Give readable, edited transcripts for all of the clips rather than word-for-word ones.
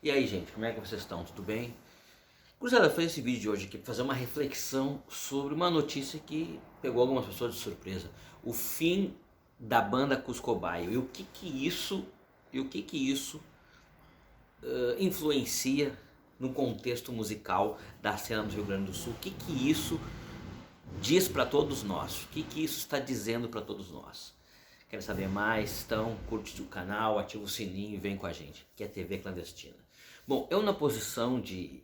E aí, gente, como é que vocês estão? Tudo bem? Cruzada, fazer esse vídeo de hoje aqui para fazer uma reflexão sobre uma notícia que pegou algumas pessoas de surpresa. O fim da banda Cuscobaio e o que que isso influencia no contexto musical da cena do Rio Grande do Sul. O que que isso diz para todos nós? O que que isso está dizendo para todos nós? Quer saber mais? Então curte o canal, ativa o sininho e vem com a gente, que é TV Clandestina. Bom, eu na posição de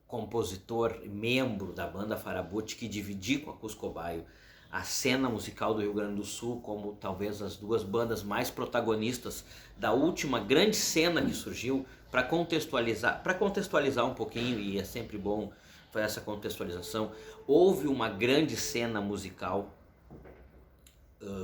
compositor e membro da banda Farabutti, que dividi com a Cuscobaio a cena musical do Rio Grande do Sul como talvez as duas bandas mais protagonistas da última grande cena que surgiu, para contextualizar um pouquinho, e é sempre bom fazer essa contextualização. Houve uma grande cena musical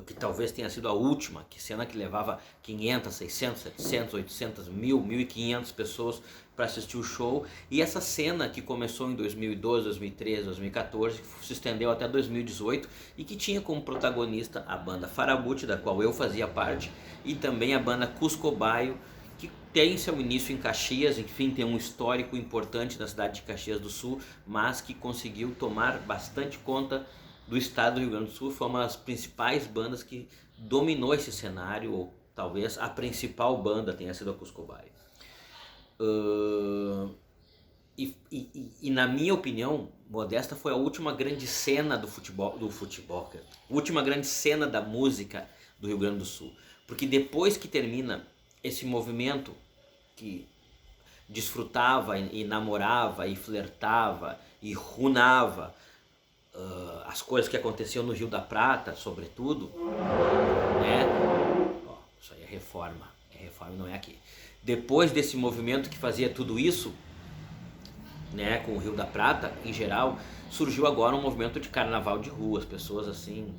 que talvez tenha sido a última, que cena que levava 500, 600, 700, 800, 1000, 1500 pessoas para assistir o show, e essa cena que começou em 2012, 2013, 2014, que se estendeu até 2018 e que tinha como protagonista a banda Farabutti, da qual eu fazia parte, e também a banda Cuscobaio, que tem seu início em Caxias, enfim, tem um histórico importante na cidade de Caxias do Sul, mas que conseguiu tomar bastante conta do estado do Rio Grande do Sul. Foi uma das principais bandas que dominou esse cenário, ou talvez a principal banda tenha sido a Cuscobaio. E na minha opinião, modesta, foi a última grande cena do futebol, a última grande cena da música do Rio Grande do Sul. Porque depois que termina esse movimento que desfrutava e namorava e flertava e runava as coisas que aconteciam no Rio da Prata, sobretudo, né? Isso aí é reforma não é aqui. Depois desse movimento que fazia tudo isso, né, com o Rio da Prata em geral, surgiu agora um movimento de carnaval de rua, as pessoas assim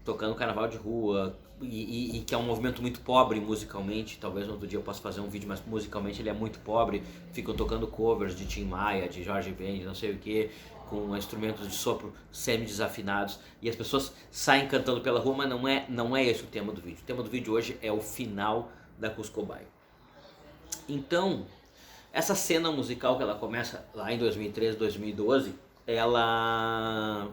tocando carnaval de rua, e que é um movimento muito pobre musicalmente. Talvez no outro dia eu possa fazer um vídeo, mas musicalmente ele é muito pobre. Ficam tocando covers de Tim Maia, de Jorge Ben, de não sei o que, com instrumentos de sopro semi-desafinados, e as pessoas saem cantando pela rua, mas não é esse o tema do vídeo. O tema do vídeo hoje é o final da Cuscobaio. Então, essa cena musical que ela começa lá em 2013, 2012, ela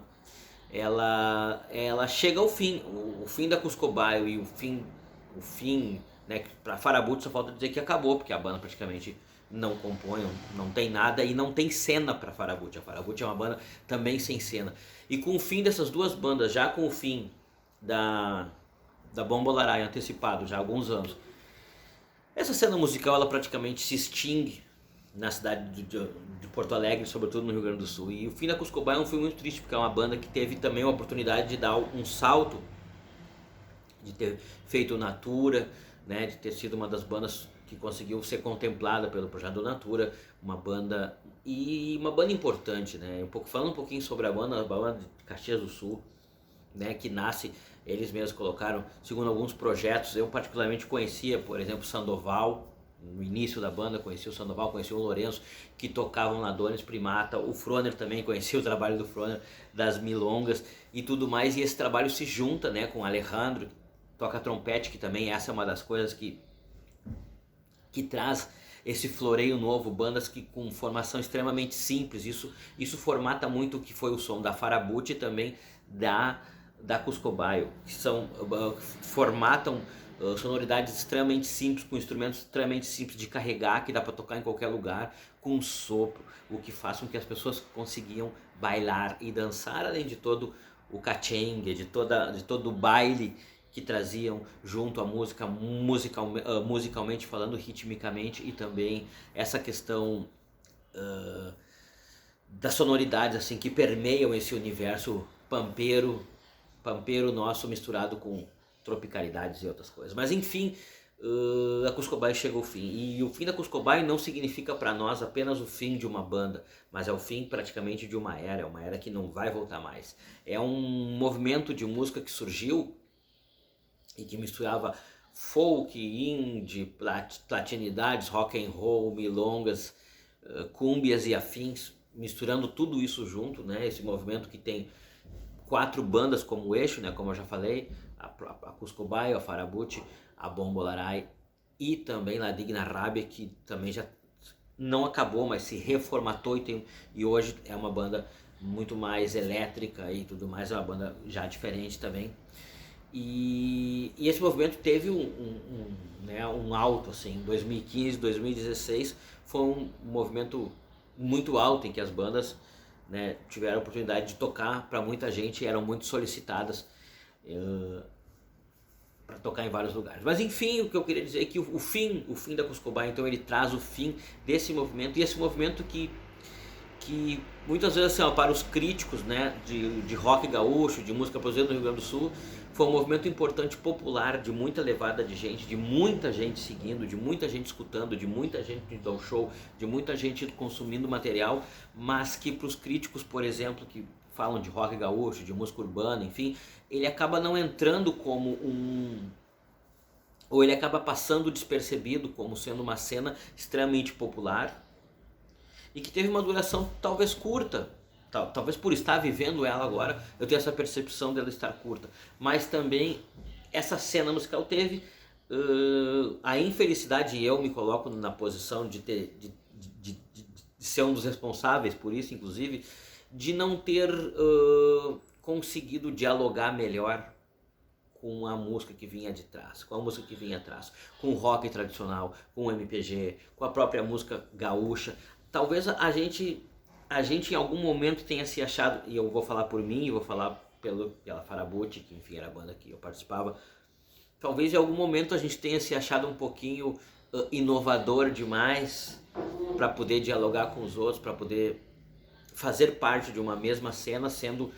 chega ao fim, o fim da Cuscobaio e o fim, né, para Farabutti só falta dizer que acabou, porque a banda praticamente não compõe, não tem nada e não tem cena para Farabutti. A Farabutti é uma banda também sem cena. E com o fim dessas duas bandas, já com o fim da Bombolaraia antecipado já há alguns anos, essa cena musical ela praticamente se extingue na cidade de Porto Alegre, sobretudo no Rio Grande do Sul. E o fim da Cuscobaio foi muito triste, porque é uma banda que teve também a oportunidade de dar um salto, de ter feito Natura, né, de ter sido uma das bandas que conseguiu ser contemplada pelo projeto do Natura, uma banda importante, né? Falando um pouquinho sobre a banda de Caxias do Sul, né, que nasce, eles mesmos colocaram, segundo alguns projetos. Eu particularmente conhecia, por exemplo, Sandoval. No início da banda conhecia o Sandoval, conhecia o Lourenço, que tocavam na Donis Primata. O Froner também, conhecia o trabalho do Froner, das milongas e tudo mais. E esse trabalho se junta, né, com o Alejandro, que toca trompete, que também essa é uma das coisas que traz esse floreio novo, bandas que com formação extremamente simples. Isso formata muito o que foi o som da Farabutti e também da Cuscobaio, que formatam sonoridades extremamente simples, com instrumentos extremamente simples de carregar, que dá para tocar em qualquer lugar, com um sopro, o que faz com que as pessoas conseguiam bailar e dançar, além de todo o cachengue, de todo o baile que traziam junto à música, musicalmente falando, ritmicamente, e também essa questão das sonoridades assim, que permeiam esse universo pampeiro nosso, misturado com tropicalidades e outras coisas. Mas enfim, a Cuscobaio chega ao fim, e o fim da Cuscobaio não significa para nós apenas o fim de uma banda, mas é o fim praticamente de uma era que não vai voltar mais. É um movimento de música que surgiu e que misturava folk, indie, latinidades, rock and roll, milongas, cúmbias e afins, misturando tudo isso junto, né? Esse movimento que tem 4 bandas como eixo, né? Como eu já falei, a Cuscobaio, a Farabutti, a Bombolaraia e também La Digna Rabia, que também já não acabou, mas se reformatou e hoje é uma banda muito mais elétrica e tudo mais, é uma banda já diferente também. E esse movimento teve né, um alto, assim, 2015, 2016 foi um movimento muito alto em que as bandas, né, tiveram a oportunidade de tocar para muita gente e eram muito solicitadas para tocar em vários lugares. Mas enfim, o que eu queria dizer é que o fim da Cuscobaia, então ele traz o fim desse movimento, e esse movimento que muitas vezes, assim, ó, para os críticos, né, de rock gaúcho, de música produzida no Rio Grande do Sul, foi um movimento importante, popular, de muita levada de gente, de muita gente seguindo, de muita gente escutando, de muita gente indo ao show, de muita gente consumindo material, mas que para os críticos, por exemplo, que falam de rock gaúcho, de música urbana, enfim, ele acaba não entrando como ou ele acaba passando despercebido como sendo uma cena extremamente popular e que teve uma duração talvez curta. Talvez por estar vivendo ela agora, eu tenho essa percepção dela estar curta. Mas também essa cena musical teve a infelicidade, e eu me coloco na posição de ser um dos responsáveis por isso, inclusive, de não ter conseguido dialogar melhor com a música que vinha de trás, com a música que vinha atrás, com o rock tradicional, com o MPG, com a própria música gaúcha. Talvez a gente em algum momento tenha se achado, e eu vou falar por mim, vou falar pela Farabutti, que enfim era a banda que eu participava, talvez em algum momento a gente tenha se achado um pouquinho inovador demais para poder dialogar com os outros, para poder fazer parte de uma mesma cena, sendo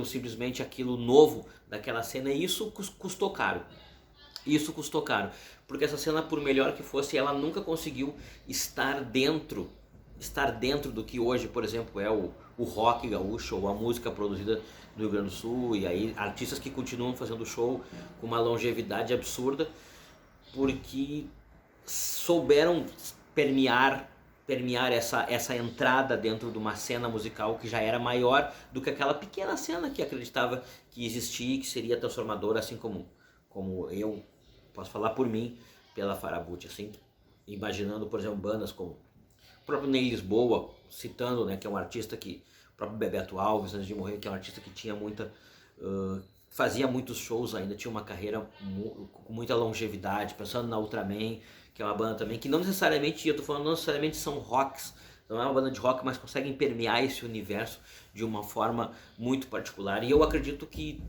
simplesmente aquilo novo daquela cena, e isso custou caro. Isso custou caro, porque essa cena, por melhor que fosse, ela nunca conseguiu estar dentro do que hoje, por exemplo, é o rock gaúcho ou a música produzida no Rio Grande do Sul, e aí artistas que continuam fazendo show com uma longevidade absurda, porque souberam permear essa entrada dentro de uma cena musical que já era maior do que aquela pequena cena que acreditava que existia e que seria transformadora, assim como eu posso falar por mim, pela Farabutti, assim, imaginando, por exemplo, bandas como o próprio Ney Lisboa, citando, né, que é um artista que, o próprio Bebeto Alves, antes de morrer, que é um artista que tinha fazia muitos shows ainda, tinha uma carreira com muita longevidade, pensando na Ultraman, que é uma banda também, que não necessariamente, eu tô falando, não necessariamente são rocks, não é uma banda de rock, mas conseguem permear esse universo de uma forma muito particular, e eu acredito que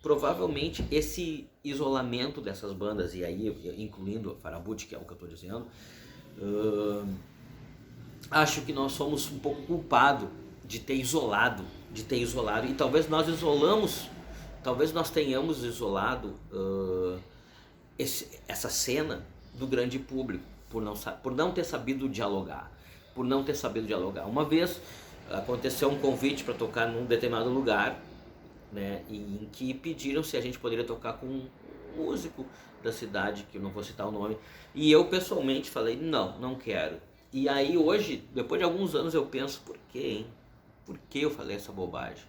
provavelmente esse isolamento dessas bandas, e aí incluindo a Farabutti, que é o que eu estou dizendo, acho que nós somos um pouco culpados de ter isolado, e talvez nós tenhamos isolado essa cena do grande público, por não ter sabido dialogar, Uma vez aconteceu um convite para tocar num determinado lugar, né, em que pediram se a gente poderia tocar com um músico da cidade, que eu não vou citar o nome, e eu pessoalmente falei, não quero. E aí hoje, depois de alguns anos, eu penso, por quê, hein? Por que eu falei essa bobagem?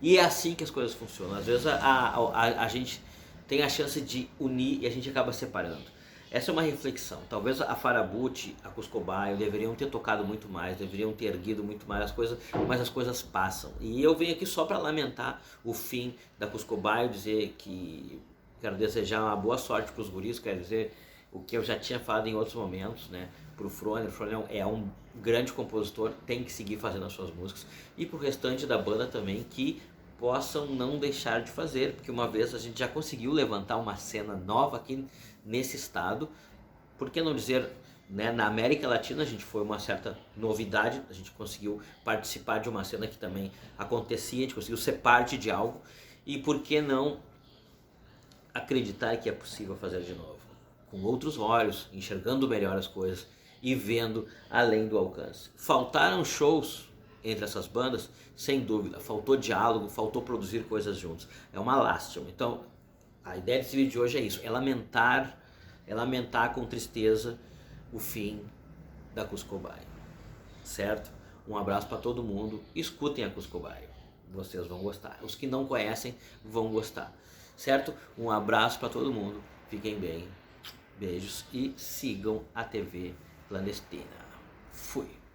E é assim que as coisas funcionam. Às vezes a gente tem a chance de unir e a gente acaba separando. Essa é uma reflexão. Talvez a Farabutti, a Cuscobaia deveriam ter tocado muito mais, deveriam ter erguido muito mais as coisas, mas as coisas passam. E eu venho aqui só para lamentar o fim da Cuscobaia, dizer que quero desejar uma boa sorte para os guris, quero dizer o que eu já tinha falado em outros momentos, né? Para o Froner é um grande compositor, tem que seguir fazendo as suas músicas, e para o restante da banda também, que possam não deixar de fazer, porque uma vez a gente já conseguiu levantar uma cena nova aqui nesse estado, por que não dizer, né, na América Latina a gente foi uma certa novidade, a gente conseguiu participar de uma cena que também acontecia, a gente conseguiu ser parte de algo, e por que não acreditar que é possível fazer de novo, com outros olhos, enxergando melhor as coisas e vendo além do alcance. Faltaram shows entre essas bandas, sem dúvida, faltou diálogo, faltou produzir coisas juntos, é uma lástima. Então a ideia desse vídeo de hoje é isso, é lamentar com tristeza o fim da Cuscobaia, certo? Um abraço para todo mundo, escutem a Cuscobaia, vocês vão gostar, os que não conhecem vão gostar, certo? Um abraço para todo mundo, fiquem bem, Beijos e sigam a TV Clandestina. Fui.